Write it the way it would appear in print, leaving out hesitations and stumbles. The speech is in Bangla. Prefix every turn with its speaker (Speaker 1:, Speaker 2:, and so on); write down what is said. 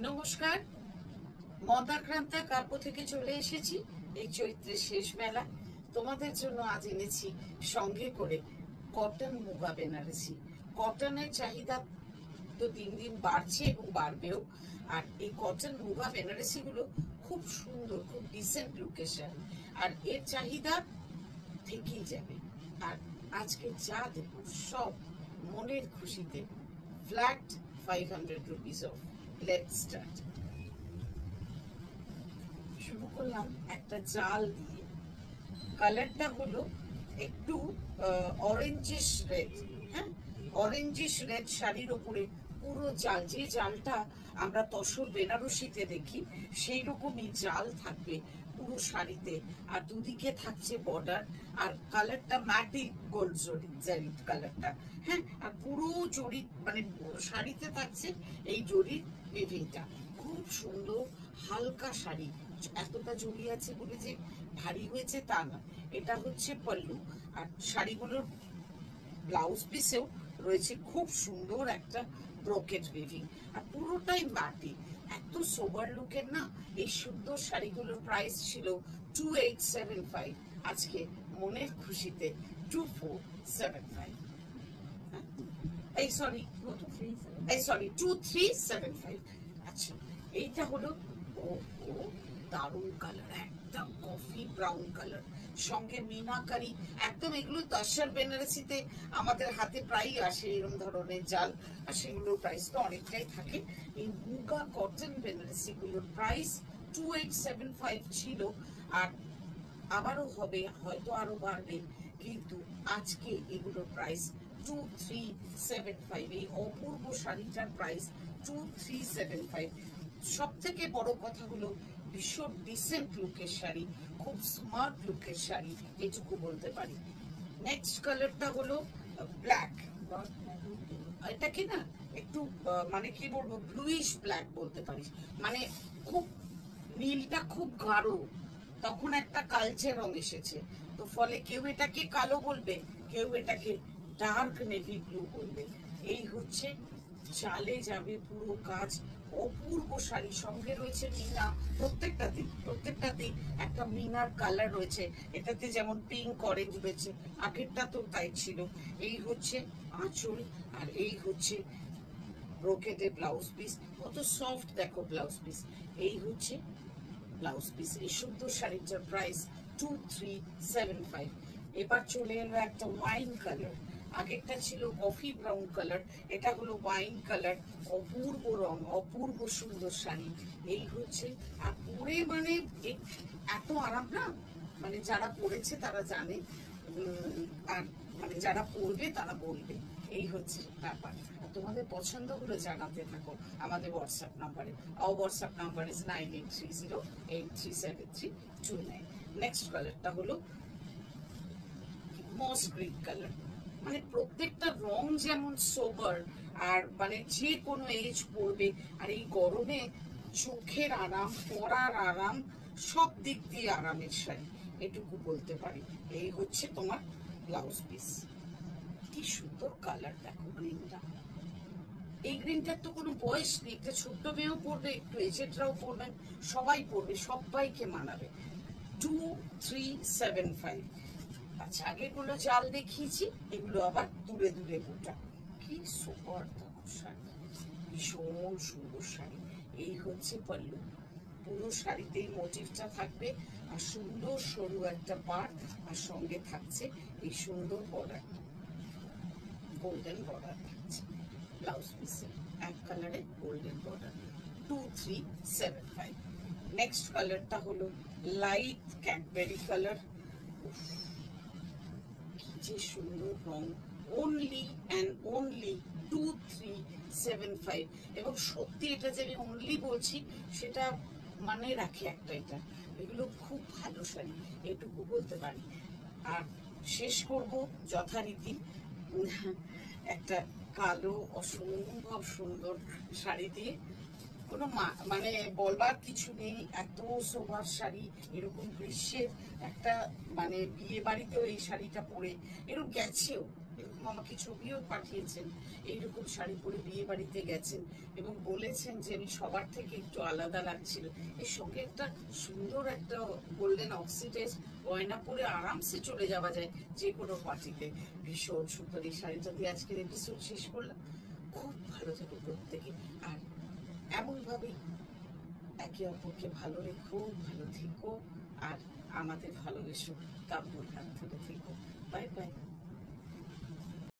Speaker 1: নমস্কার। মন্দাক্রান্তা কাব্য থেকে চলে এসেছি এই চৈত্রের শেষ বেলা। তোমাদের জন্য আজ এনেছি সঙ্গে করে কটন মুগা বেনারসি। কটনের চাহিদা তো দিন দিন বাড়ছে এবং বাড়বেও। আর এই কটন মুগা বেনারসি গুলো খুব সুন্দর, খুব ডিসেন্ট লুকের শাড়ি, আর এর চাহিদা থেকেই যাবে। আর আজকে যা দেবো সব মনের খুশিতে, flat 500 rupees of. Let's start. শুরু করলাম একটা জাল দিয়ে। কালারটা হলো একটু অরেঞ্জিশ রেড। হ্যাঁ, অরেঞ্জিশ রেড শাড়ির ওপরে পুরো জাল, যে জালটা আমরা তসর বেনারসিতে দেখি সেই রকমই জাল থাকবে পুরো শাড়িতে। আর দুদিকে থাকছে বর্ডার, আর কালারটা ম্যাটি গোল্ড জরি কালারটা। হ্যাঁ, আর পুরো জরি মানে শাড়িতে থাকছে এই জরির উইভিংটা। খুব সুন্দর হালকা শাড়ি, এতটা জড়ি আছে বলে যে ভারী হয়েছে তা না। এটা হচ্ছে পল্লু, আর শাড়িগুলোর ব্লাউজ পিসেও রয়েছে খুব সুন্দর একটা ব্রোকেট উইভিং, আর পুরোটাই মাটি। এত সোবার লুকের না এই সুন্দর শাড়িগুলোর প্রাইস ছিল 2875, আজকে মনের খুশিতে 2475। এই সরি 2375। আচ্ছা, এইটা হলো ও ও দারুণ কালার, একদম কফি ব্রাউন কালার, সঙ্গে মিনাকারি একদম। এগুলো তসর বেনারসিতে আমাদের হাতে প্রায়ই আসে এরকম ধরনের জাল, আর সেগুলোর প্রাইস তো অনেকটাই থাকে। এই মুগা কটন বেনারসি গুলোর প্রাইস 2875 ছিল, আর আবারও হবে, হয়তো আরো বাড়বে, কিন্তু আজকে এগুলোর প্রাইস 2375। এই অপূর্ব শাড়িটার প্রাইস 2375। সব থেকে বড় কথা হলো ভীষণ ডিসেন্ট লুকের শাড়ি, খুব স্মার্ট লুকের শাড়ি, এটুকু বলতে পারি। নেক্সট কালারটা হলো ব্ল্যাক। এটাকে না একটু মানে কি বলবো, ব্লুইশ ব্ল্যাক বলতে পারিস। মানে খুব নীলটা খুব গাঢ়, তখন একটা কালচে রং এসেছে, তো ফলে কেউ এটাকে কালো বলবে, কেউ এটাকে ডার্ক নেভি ব্লু বলবে। এই হচ্ছে চালে যাবে পুরো কাজ, অপূর্ব শাড়ি। সঙ্গে রয়েছে মিনা, প্রত্যেকটাতেই একটা মিনার কালার রয়েছে। এটাতে যেমন পিঙ্ক অরেঞ্জ রয়েছে, আগেরটা তো তাই ছিল। এই হচ্ছে আঁচল, আর এই হচ্ছে ব্রোকেটে ব্লাউজ পিস। কত সফট দেখো ব্লাউজ পিস। এই হচ্ছে ব্লাউজ পিস। এই সুন্দর শাড়িটার প্রাইস 2375। এবার চলে এলো একটা ওয়াইন কালার। আগেরটা ছিল কফি ব্রাউন কালার, এটা হলো ওয়াইন কালার। অপূর্ব রং, অপূর্ব সুন্দর শাড়ি। এই হচ্ছে, আর পরে মানে এত আরাম না, মানে যারা পরেছে তারা জানে, আর মানে যারা পরবে তারা বলবে। এই হচ্ছে ব্যাপার। তোমাদের পছন্দগুলো জানাতে থাকো আমাদের হোয়াটসঅ্যাপ নাম্বারে। WhatsApp number is 9830837329। নেক্সট কালারটা হলো মস গ্রিন কালার। মানে প্রত্যেকটা রং যেমন সোবার, আর মানে যে কোনো এজ পড়বে। আর এই গরমে চোখের আরাম, পরার আরাম, সব দিক দিয়ে আরামের শাড়ি, এটুকু বলতে পারি। এই হচ্ছে তোমার ব্লাউজ পিস। কি সুন্দর কালার দেখো গ্রিনটা। এই গ্রিনটার তো কোনো বয়স নেই, একটা ছোট্ট মেয়েও পড়বে, একটু এজেডরাও পড়বেন, সবাই পড়বে, সবাইকে মানাবে। 2375। আচ্ছা, আগেগুলো জাল দেখিয়েছি, এগুলো আবার দূরে দূরে গোটা। কি সুপার দেখো শাড়ি, ভীষণ সুন্দর শাড়ি। এই হচ্ছে পল্লু, পুরো শাড়িতেই মোটিভটা থাকবে, আর সুন্দর সরু একটা পাড়, আর সঙ্গে থাকছে এই সুন্দর বর্ডার, গোল্ডেন বর্ডার থাকছে ব্লাউজ পিসে, এক কালারে গোল্ডেন বর্ডার। 2375। নেক্সট কালারটা হলো লাইট ক্যাডবেরি কালার। কি যে সুন্দর রং। Only and only 2375। এবং সত্যি এটা যে আমি অনলি বলছি সেটা মানে রাখি একটা, এটা এগুলো খুব ভালো শাড়ি, এটুকু বলতে পারি। আর শেষ করব যথারীতি একটা কালো অসম্ভব সুন্দর শাড়ি দিয়ে। কোনো মানে বলবার কিছু নেই, এত সোভার শাড়ি। এরকম গ্রীষ্মের একটা মানে বিয়ে বাড়িতেও এই শাড়িটা পরে এরকম গেছেও, এরকম আমাকে ছবিও পাঠিয়েছেন, এইরকম শাড়ি পরে বিয়ে বাড়িতে গেছেন এবং বলেছেন যে আমি সবার থেকে একটু আলাদা লাগছিল। এর সঙ্গে একটা সুন্দর একটা গোল্ডেন অক্সিডাইজ গয়না পরে আরামসে চলে যাওয়া যায় যে কোনো পার্টিতে। ভীষণ সুন্দর এই শাড়িটা দিয়ে আজকের এপিসোড শেষ করলাম। খুব ভালো থাকো প্রত্যেকে, আর এমনভাবেই একে অপরকে ভালো রেখো, ভালো থেকো, আর আমাদের ভালোবেসো, কাব্যর হাত ধরে থেকো। Bye bye.